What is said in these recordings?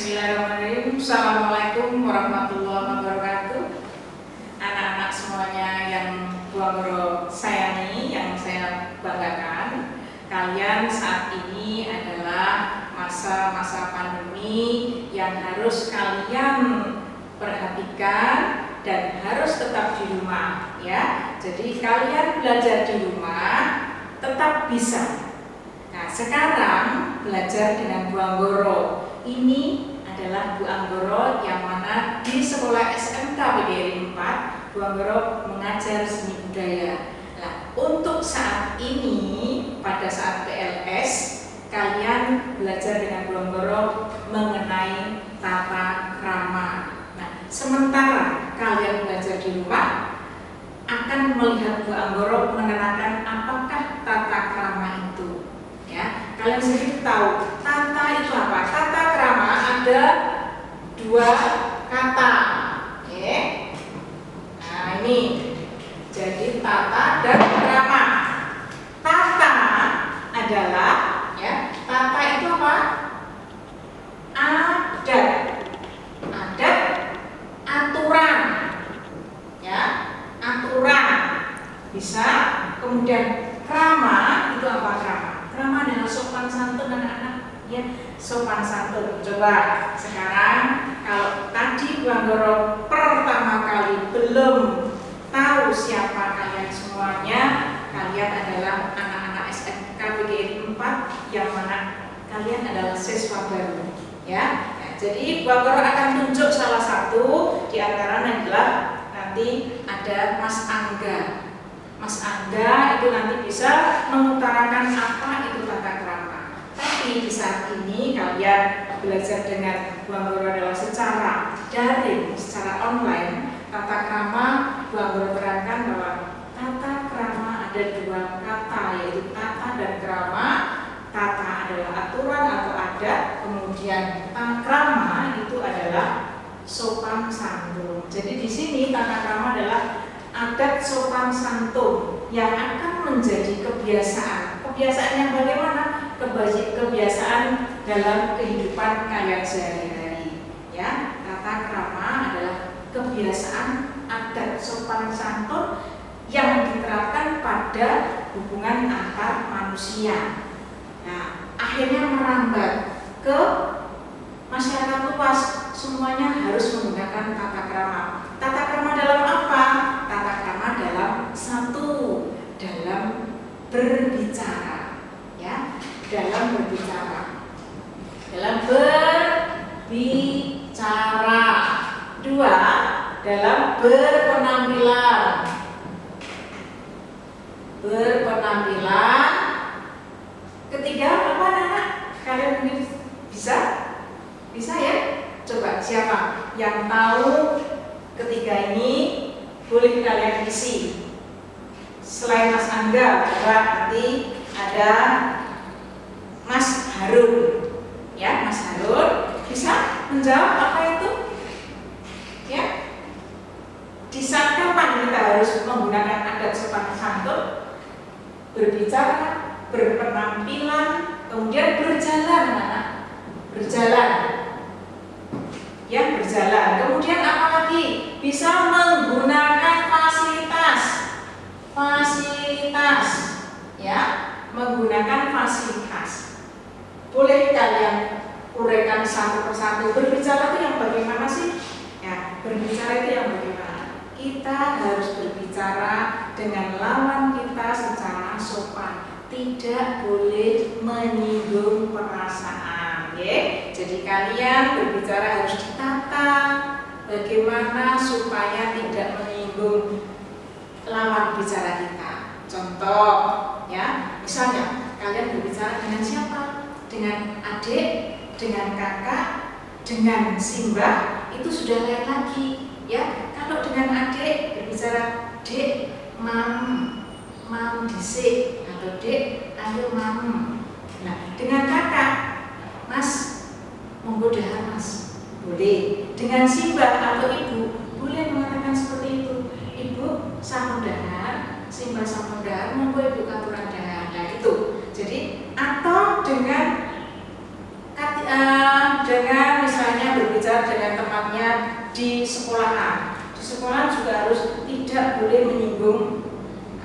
Bismillahirrahmanirrahim. Assalamualaikum warahmatullahi wabarakatuh. Anak-anak semuanya yang Buang Guru sayangi, yang saya banggakan, kalian saat ini adalah masa-masa pandemi yang harus kalian perhatikan dan harus tetap di rumah, ya. Jadi kalian belajar di rumah tetap bisa. Nah, sekarang belajar dengan Bu Anggoro. Ini adalah Bu Anggoro yang mana di sekolah SMK PGRI 4 Bu Anggoro mengajar seni budaya. Nah, untuk saat ini pada saat PLS kalian belajar dengan Bu Anggoro mengenai tata krama. Nah, sementara kalian belajar di rumah akan melihat Bu Anggoro menerangkan apakah tata krama itu. Ya, kalian sendiri tahu tata itu apa? Tata krama ada dua kata. Oke. Nah, ini jadi tata dan krama. Tata adalah, ya, tata itu apa? Adat, aturan, ya, aturan. Bisa. Kemudian krama itu apa? Krama adalah sopan santun anak-anak, ya, sopan santun. Coba sekarang kalau tadi Bu Anggoro pertama kali belum tahu siapa kalian semuanya, kalian adalah anak-anak SMK PGRI 4 yang mana kalian adalah siswa baru, ya. Nah, jadi Bu Anggoro akan tunjuk salah satu di antaranya adalah nanti ada Mas Angga. Mas Angga itu nanti bisa mengutarakan apa itu tata krama. Tapi di saat ini kalian belajar dengan Bu Anggoro adalah secara daring, secara online. Tata krama Bu Anggoro terangkan bahwa tata krama ada dua kata, yaitu tata dan krama. Tata adalah aturan atau adat, kemudian krama itu adalah sopan santun. Jadi di sini tata krama adalah adat sopan santun yang akan menjadi kebiasaan. Kebiasaan yang bagaimana? Kebiasaan dalam kehidupan kalian sehari-hari. Ya, tata krama adalah kebiasaan adat sopan santun yang diterapkan pada hubungan antar manusia. Nah, akhirnya merambat ke masyarakat luas. Semuanya harus menggunakan tata krama. Tata krama dalam apa? Tata krama dalam dalam berbicara, ya, dalam berbicara. Dua, dalam berpenampilan. Ketiga, apa anak-anak? Kalian mungkin bisa ya? Coba siapa yang tahu ketiga ini? Boleh kalian isi. Selain Mas Angga, nanti ada Mas Harun. Ya, Mas Harun bisa menjawab apa itu? Ya. Di saat kapan kita harus menggunakan adat sopan santun? Berbicara, berpenampilan, kemudian berjalan, anak-anak. Berjalan. Ya, berjalan. Kemudian apa lagi? Bisa menggunakan fasilitas, ya, menggunakan fasilitas. Boleh kalian uraikan satu persatu. Berbicara itu yang bagaimana sih? Ya, berbicara itu yang bagaimana? Kita harus berbicara dengan lawan kita secara sopan. Tidak boleh menyinggung perasaan, ya. Jadi kalian berbicara harus ditata. Bagaimana supaya tidak menyinggung lawan bicara kita. Contoh, ya, misalnya kalian berbicara dengan siapa? Dengan adik, dengan kakak, dengan simbah, itu sudah lain lagi, ya. Kalau dengan adik berbicara, dek, mam disik, atau dek, ayo mam. Nah, dengan kakak, mas, monggo dahar mas, boleh. Dengan simbah atau ibu, boleh mengatakan seperti itu. Ibu sampun dahar, simbah sampun dahar, monggo ibu katuran dahar. Nah, itu. Jadi atau dengan misalnya belajar dengan temannya di sekolahan. Di sekolahan juga harus tidak boleh menyinggung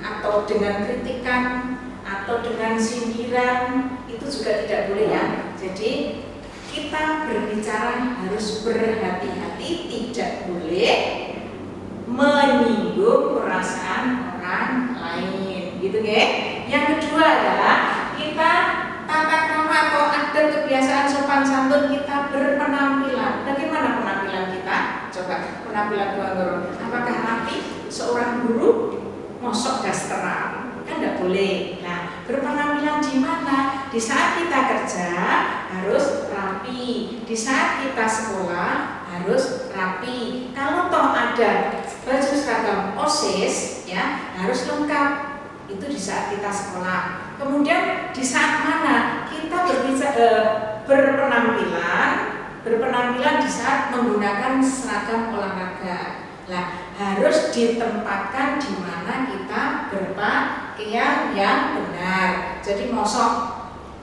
atau dengan kritikan atau dengan sindiran, itu juga tidak boleh ya. Jadi kita berbicara harus berhati-hati, tidak boleh menyinggung perasaan orang lain, gitu ya. Yang kedua adalah kita tata krama atau adat kebiasaan sopan santun kita berpenampilan. Bagaimana penampilan kita? Coba penampilan Tuan Guru. Apakah rapi? Seorang guru mosok dasteran kan tidak boleh. Nah, berpenampilan di mana? Di saat kita kerja harus rapi, di saat kita sekolah harus rapi. Kalau toh ada baju seragam OSIS ya harus lengkap, itu di saat kita sekolah. Kemudian di saat mana kita berpenampilan di saat menggunakan seragam olahraga. Nah, harus ditempatkan di mana kita berpakaian yang benar. Jadi mosok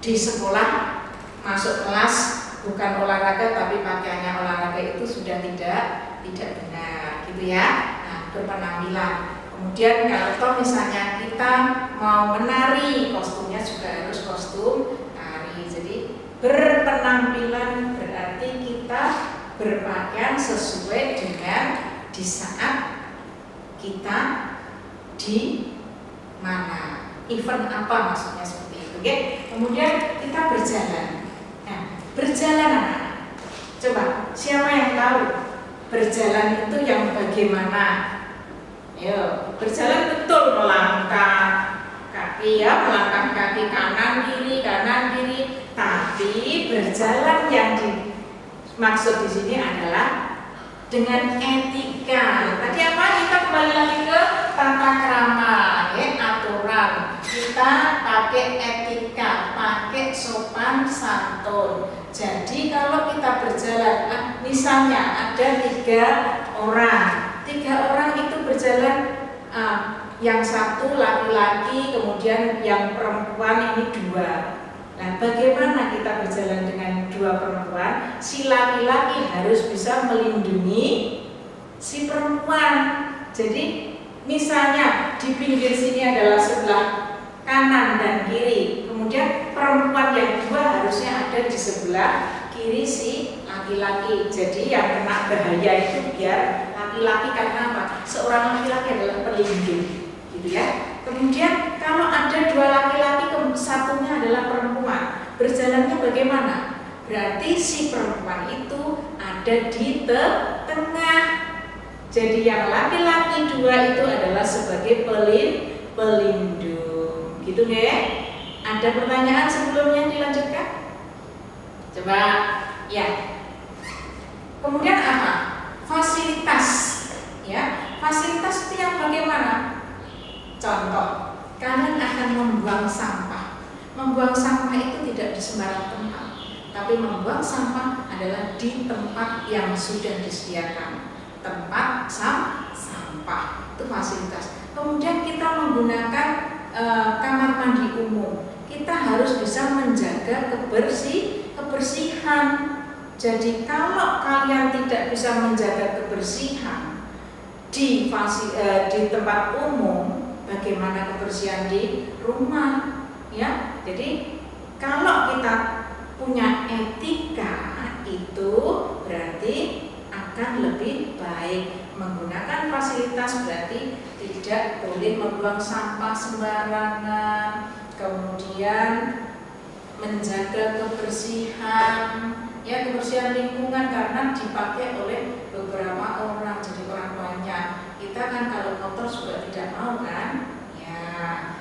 di sekolah masuk kelas bukan olahraga tapi pakaiannya olahraga, itu sudah tidak benar, gitu ya. Nah, berpenampilan. Kemudian kalau toh misalnya kita mau menari, kostumnya juga harus kostum tari. Jadi berpenampilan berarti kita berpakaian sesuai dengan di saat kita di mana, event apa, maksudnya seperti itu. Oke? Kemudian kita berjalan. Nah, berjalan anak. Coba siapa yang tahu berjalan itu yang bagaimana? Ayo, berjalan betul melangkah kaki ya, melangkah kaki kanan kiri. Tapi berjalan yang dimaksud di sini adalah dengan etika. Tadi apa? Kita kembali lagi ke tata krama, ya, aturan. Kita pakai etika, pakai sopan santun. Jadi kalau kita berjalan, misalnya ada 3 orang itu berjalan, yang satu laki-laki, kemudian yang perempuan ini 2. Nah, bagaimana kita berjalan dengan 2 perempuan? Si laki-laki harus bisa melindungi si perempuan. Jadi misalnya di pinggir sini adalah sebelah kanan dan kiri, kemudian perempuan yang 2 harusnya ada di sebelah kiri si laki-laki. Jadi yang kena bahaya itu biar laki-laki, karena apa? Seorang laki-laki adalah pelindung, gitu ya. Kemudian kalau ada 2 laki-laki, satunya adalah perempuan, berjalannya bagaimana? Berarti si perempuan itu ada di tengah. Jadi yang laki-laki 2 itu adalah sebagai pelindung, gitu ya. Ada pertanyaan sebelumnya dilanjutkan? Coba, ya. Kemudian apa? Fasilitas, ya. Fasilitas itu yang bagaimana? Contoh, kalian akan membuang sampah. Membuang sampah itu tidak di sembarang tempat, tapi membuang sampah adalah di tempat yang sudah disediakan. Tempat sampah itu fasilitas. Kemudian kita menggunakan kamar mandi umum. Kita harus bisa menjaga kebersihan. Jadi kalau kalian tidak bisa menjaga kebersihan di tempat umum, bagaimana kebersihan di rumah, ya? Jadi kalau kita punya etika itu berarti akan lebih baik. Menggunakan fasilitas berarti tidak boleh membuang sampah sembarangan, kemudian menjaga kebersihan, ya, kebersihan lingkungan, karena dipakai oleh beberapa orang, jadi orang banyak. Kita kan kalau kotor juga tidak mau kan, ya.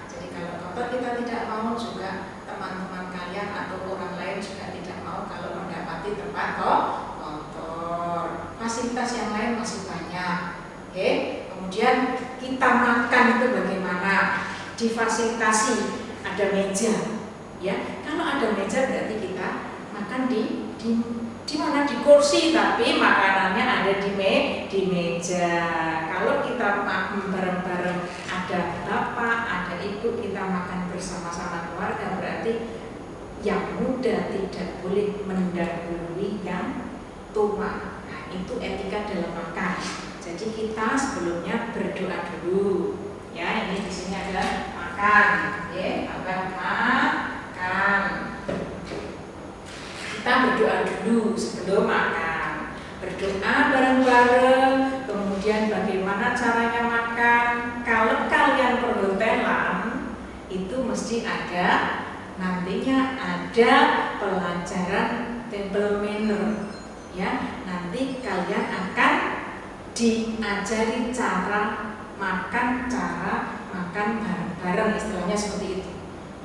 Jadi kalau kotor kita tidak mau, juga teman-teman kalian atau orang lain juga tidak mau kalau mendapati tempat kotor. Fasilitas yang lain masih banyak, oke. Kemudian kita makan itu bagaimana? Difasilitasi, ada meja, ya. Kalau ada meja berarti kita makan di mana? Di kursi, tapi makanannya ada di meja. Kalau kita makan bareng-bareng, ada bapak, ada ibu, kita makan bersama-sama keluarga, berarti yang muda tidak boleh mendahului yang tua. itu etika dalam makan. Jadi kita sebelumnya berdoa dulu. Ya, ini di sini ada makan, ya, makan. Kita berdoa dulu sebelum makan. Berdoa bareng-bareng. Kemudian bagaimana caranya makan? Kalau kalian perhotelan itu mesti ada nantinya ada pelajaran table manner. Ya, nanti kalian akan diajari cara makan bareng-bareng, istilahnya seperti itu.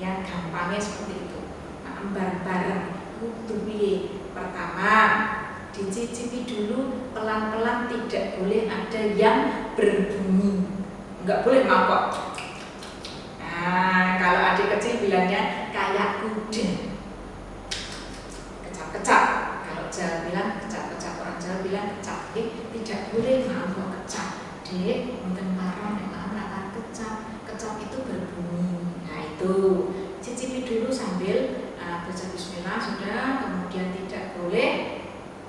Ya, gampangnya seperti itu. Makan bareng-bareng. Pertama, dicicipi dulu pelan-pelan, tidak boleh ada yang berbunyi, nggak boleh mangkok. Nah, kalau adik kecil bilangnya kayak kuda, kecap-kecap. Kalau Jawa bilang kecap-kecap, orang Jawa bilang kecap. Tidak boleh mangkok kecap. Dek, mungkin marah memang akan kecap. Kecap itu berbunyi. Nah itu, cicipi dulu sambil baca bismillah sudah, kemudian tidak boleh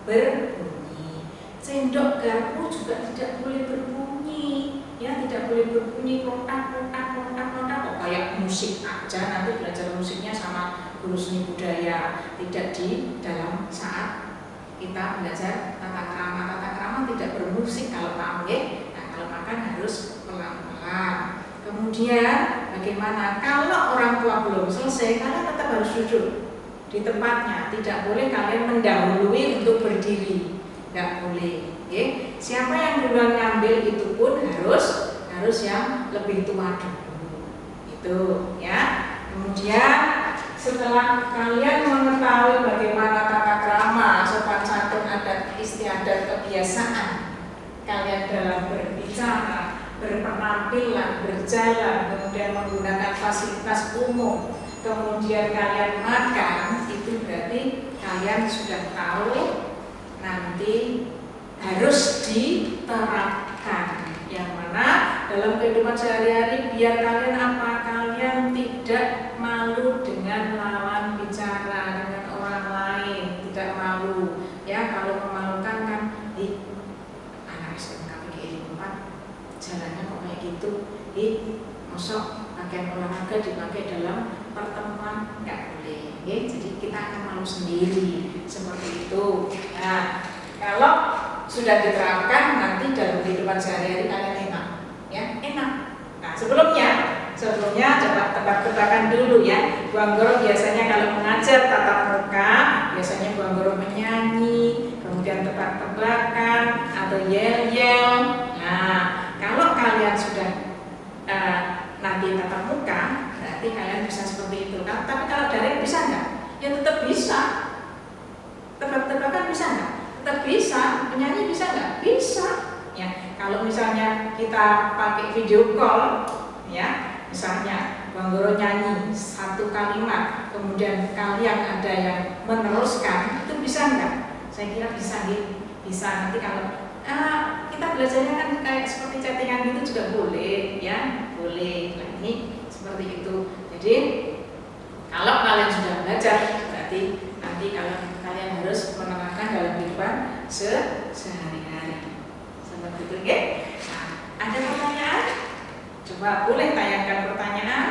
berbunyi. Sendok garpu juga tidak boleh berbunyi, ya, tidak boleh berbunyi kotak. Oh, kayak musik aja, nanti belajar musiknya sama guru seni budaya, tidak di dalam saat kita belajar tata krama. Tata krama tidak bermusik kalau tahu, ya. Nah, kalau makan harus pelan-pelan. Kemudian bagaimana kalau orang tua belum selesai, kalian tetap harus duduk di tempatnya, tidak boleh kalian mendahului untuk berdiri, nggak boleh. Okay? Siapa yang duluan ngambil itu pun harus yang lebih tua dulu, itu ya. Kemudian setelah kalian mengetahui bagaimana tata krama, sopan santun, adat istiadat, kebiasaan kalian dalam berbicara, berpenampilan, berjalan, kemudian menggunakan fasilitas umum, kemudian kalian makan, itu berarti kalian sudah tahu nanti harus diterapkan. Yang mana dalam kehidupan sehari-hari biar kalian apa? Kalian tidak malu dengan lawan bicara, dengan orang lain, tidak malu. Ya, kalau memalukan kan anak SMK PGRI 4 jalannya kok kayak gitu. Mosok pakaian olahraga dipakai dalam pertemuan, nggak boleh. Jadi kita akan malu sendiri seperti itu. Nah, kalau sudah diterapkan nanti dalam kehidupan sehari-hari kalian enak, ya, enak. Nah, sebelumnya coba tebak-tebakan dulu ya. Bu Anggoro biasanya kalau mengajar tatap muka, biasanya Bu Anggoro menyanyi, kemudian tebak-tebakan atau yel-yel. Nah, kalau kalian sudah nanti tatap muka, berarti kalian bisa seperti itu. Tapi kalau daring bisa nggak? Ya tetap bisa. Tebak-tebakan bisa nggak? Tetap bisa. Menyanyi bisa nggak? Bisa. Ya, kalau misalnya kita pakai video call, ya, misalnya Bang Goro nyanyi satu kalimat, kemudian kalian ada yang meneruskan, itu bisa nggak? Saya kira bisa, bisa. Nanti kalau kita belajarnya kan kayak seperti chattingan gitu juga boleh, ya, boleh. Nah, ini seperti itu. Jadi kalau kalian sudah belajar, berarti nanti kalian harus menerapkan dalam kehidupan sehari-hari. Seperti itu, ya. Nah, ada pertanyaan? Coba boleh tayangkan pertanyaan.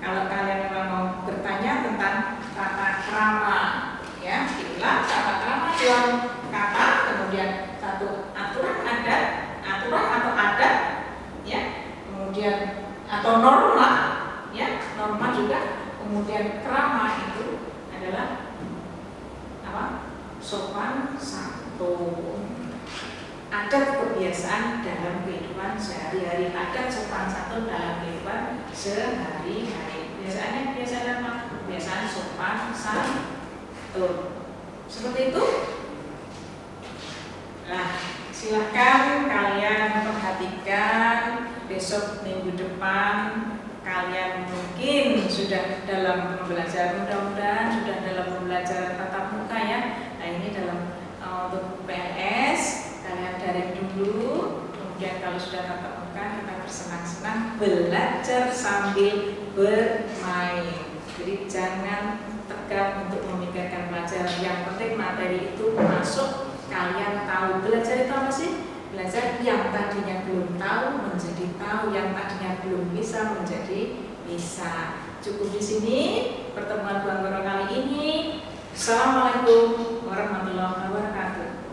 Kalau kalian memang mau bertanya tentang tata krama, ya, diulang tata krama dalam kata, kemudian satu aturan atau adat, ya, kemudian atau norma, ya, norma juga, kemudian krama itu adalah apa? Sopan santun. Adat kebiasaan dalam kehidupan sehari-hari, adat sopan santun dalam kehidupan sehari-hari. Kebiasaan apa? Kebiasaan sopan santun. Seperti itu. Nah, silahkan kalian perhatikan besok minggu depan kalian mungkin sudah dalam pembelajaran, mudah-mudahan sudah dalam pembelajaran tatap muka, ya. Nah, ini dalam untuk PNS kalian daring dulu, kemudian kalau sudah tatap muka kita bersenang-senang belajar sambil bermain. Jadi jangan tegang untuk memikirkan pelajaran, yang penting materi itu masuk kalian tahu. Belajar itu apa sih? Belajar yang tadinya belum tahu menjadi tahu, yang tadinya belum bisa menjadi bisa. Cukup di sini pertemuan Bang Goro kali ini. Assalamualaikum warahmatullahi wabarakatuh.